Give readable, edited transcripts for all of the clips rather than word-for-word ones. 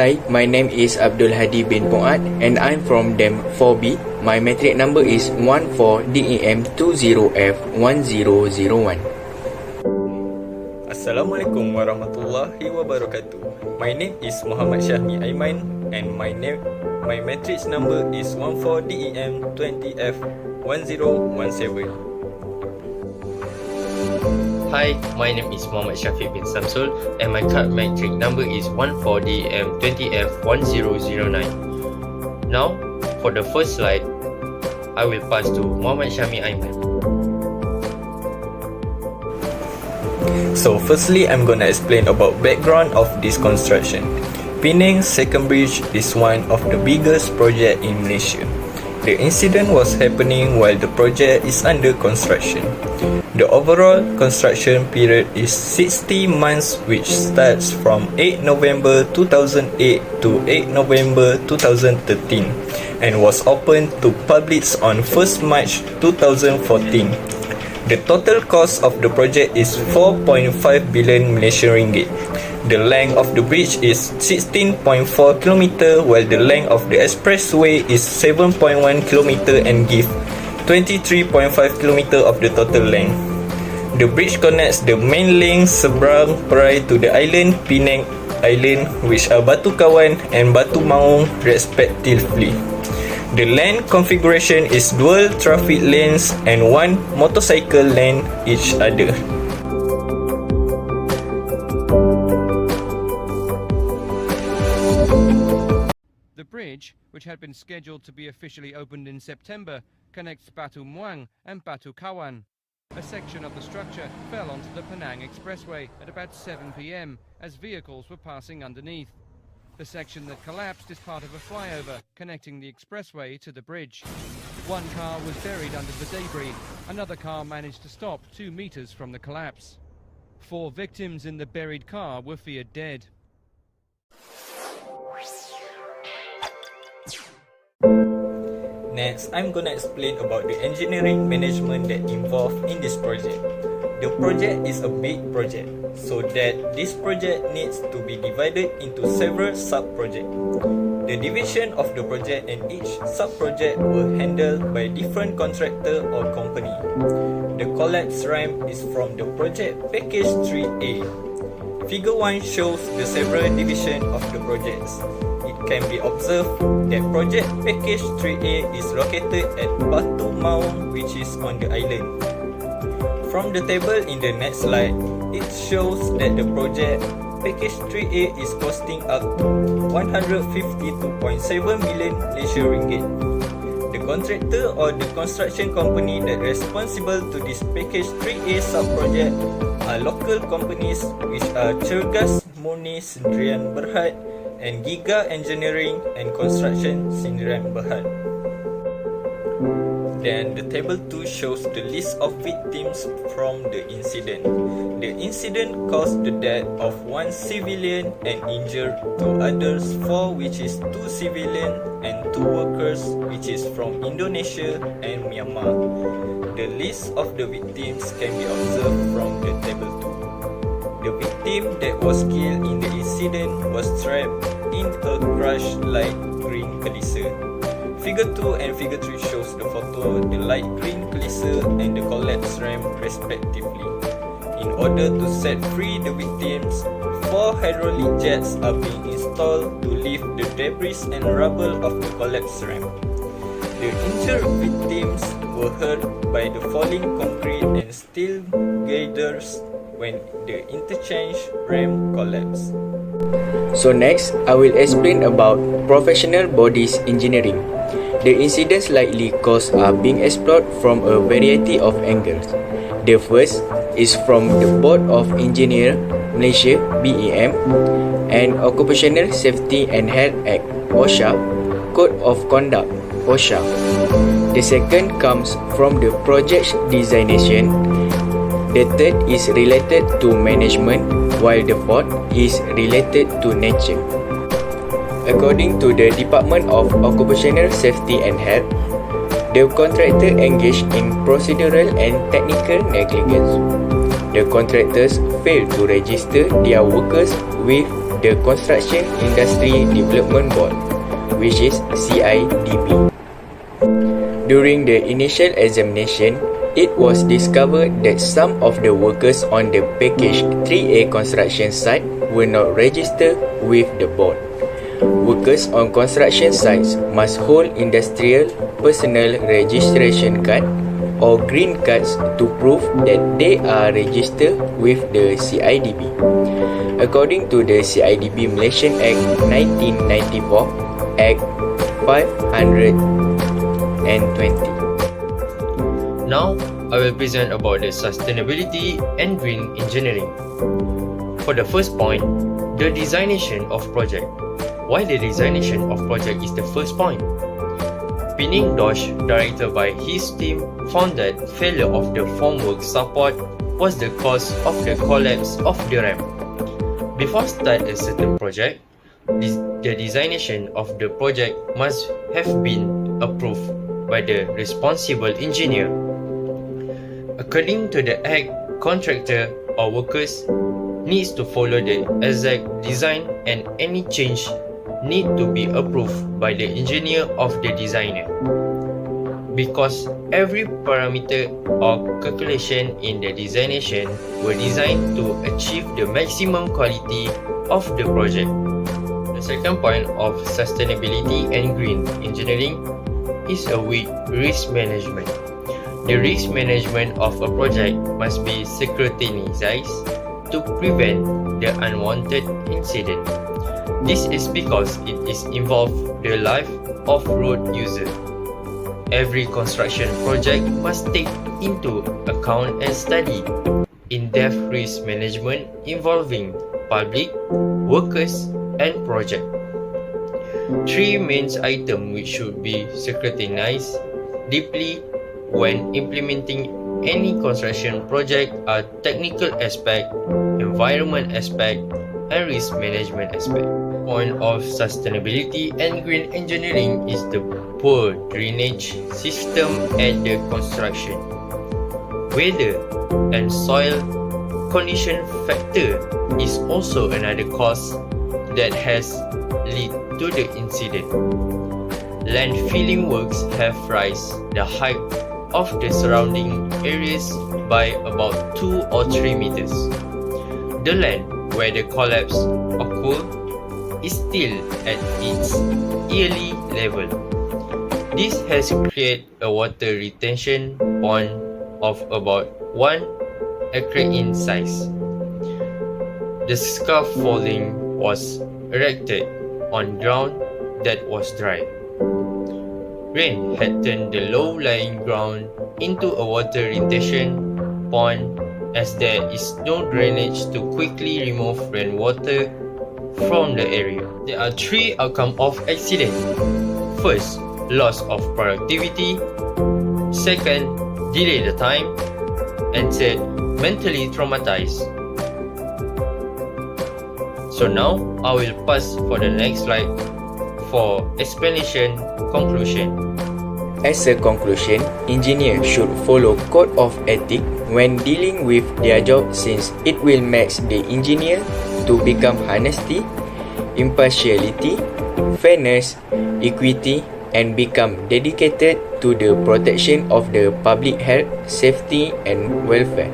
Hi, my name is ABDUL Hadi bin Puad and I'm from DEM 4B. My metric number is 14DEM20F1001. Assalamualaikum warahmatullahi wabarakatuh. My name is Muhammad SYAHMI AIMAN and my matrix number is 14DEM20F1017. Hi, my name is Muhammad SYAFIQ bin SHAMSUL and my card metric number is 14DM20F1009. Now, for the first slide, I will pass to Muhammad SYAHMI AIMAN. So firstly, I'm gonna explain about background of this construction. Penang Second Bridge is one of the biggest project in Malaysia. The incident was happening while the project is under construction. The overall construction period is 60 months, which starts from 8 November 2008 to 8 November 2013 and was opened to public on 1st March 2014. The total cost of the project is 4.5 billion Malaysian ringgit. The length of the bridge is 16.4 km, while the length of the expressway is 7.1 km and give 23.5 km of the total length. The bridge connects the main link Seberang Perai to the island Penang Island, which are Batu Kawan and Batu Maung respectively. The lane configuration is dual traffic lanes and one motorcycle lane each other. The bridge, which had been scheduled to be officially opened in September, connects Batu Muang and Batu Kawan. A section of the structure fell onto the Penang Expressway at about 7 p.m. as vehicles were passing underneath. The section that collapsed is part of a flyover connecting the expressway to the bridge. One car was buried under the debris. Another car managed to stop 2 meters from the collapse. 4 victims in the buried car were feared dead. Next, I'm gonna explain about the engineering management that involved in this project. The project is a big project, so that this project needs to be divided into several sub-projects. The division of the project and each sub-project were handled by different contractor or company. The collapse ramp is from the project package 3A. Figure 1 shows the several divisions of the projects. It can be observed that project package 3A is located at Batu Maung, which is on the island. From the table in the next slide, it shows that the project package 3A is costing up to 152.7 million Malaysian ringgit. The contractor or the construction company that responsible to this package 3A sub-project are local companies, which are Cergas Murni Sdn Bhd and Giga Engineering and Construction Sdn Bhd. Then the table 2 shows the list of victims from the incident. The incident caused the death of 1 civilian and injured 2 others, 4 which is 2 civilian and 2 workers which is from Indonesia and Myanmar. The list of the victims can be observed from the table 2. The victim that was killed in the incident was trapped in a crushed light green Kelisa. Figure 2 and Figure 3 shows the photo, the light green Kelisa and the collapse ramp respectively. In order to set free the victims, 4 hydraulic jets are being installed to lift the debris and rubble of the collapse ramp. The injured victims were hurt by the falling concrete and steel girders when the interchange ramp collapsed. So next, I will explain about professional bodies engineering. The incidents likely caused are being explored from a variety of angles. The first is from the Board of Engineers Malaysia (BEM) and Occupational Safety and Health Act (OSHA), Code of Conduct (OSHA). The second comes from the project designation. The third is related to management, while the fourth is related to nature. According to the Department of Occupational Safety and Health, the contractor engaged in procedural and technical negligence. The contractors failed to register their workers with the Construction Industry Development Board, which is CIDB. During the initial examination, it was discovered that some of the workers on the package 3A construction site were not registered with the board. Workers on construction sites must hold industrial personnel registration card or green cards to prove that they are registered with the CIDB. According to the CIDB Malaysian Act 1994, Act 520. Now, I will present about the sustainability and green engineering. For the first point, the designation of project. Why the designation of project is the first point? Penang Dosh, director by his team, found that failure of the formwork support was the cause of the collapse of the ramp. Before start a certain project, the designation of the project must have been approved by the responsible engineer. According to the Act, contractor or workers needs to follow the exact design and any change need to be approved by the engineer of the designer. Because every parameter or calculation in the designation were designed to achieve the maximum quality of the project. The second point of sustainability and green engineering is a weak risk management. The risk management of a project must be scrutinized to prevent the unwanted incident. This is because it is involved the life of road user. Every construction project must take into account and study in-depth risk management involving public, workers, and project. Three main items which should be scrutinized deeply when implementing any construction project are technical aspect, environment aspect, and risk management aspect. Point of sustainability and green engineering is the poor drainage system at the construction. Weather and soil condition factor is also another cause that has led to the incident. Land filling works have raised the height of the surrounding areas by about 2 or 3 meters. The land where the collapse occurred is still at its yearly level. This has created a water retention pond of about 1 acre in size. The scaffolding was erected on ground that was dry. Rain had turned the low-lying ground into a water retention pond as there is no drainage to quickly remove rainwater from the area. There are 3 outcomes of accident. First, loss of productivity. Second, delay the time. And third, mentally traumatized. So now, I will pass for the next slide for explanation conclusion. As a conclusion, engineers should follow code of ethics when dealing with their job, since it will make the engineer to become honesty, impartiality, fairness, equity, and become dedicated to the protection of the public health, safety, and welfare.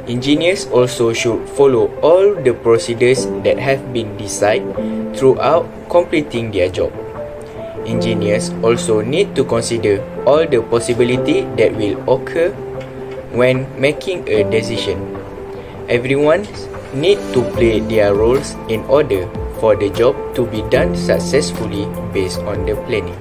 Engineers also should follow all the procedures that have been decided throughout completing their job. Engineers also need to consider all the possibilities that will occur when making a decision. Everyone needs to play their roles in order for the job to be done successfully based on the planning.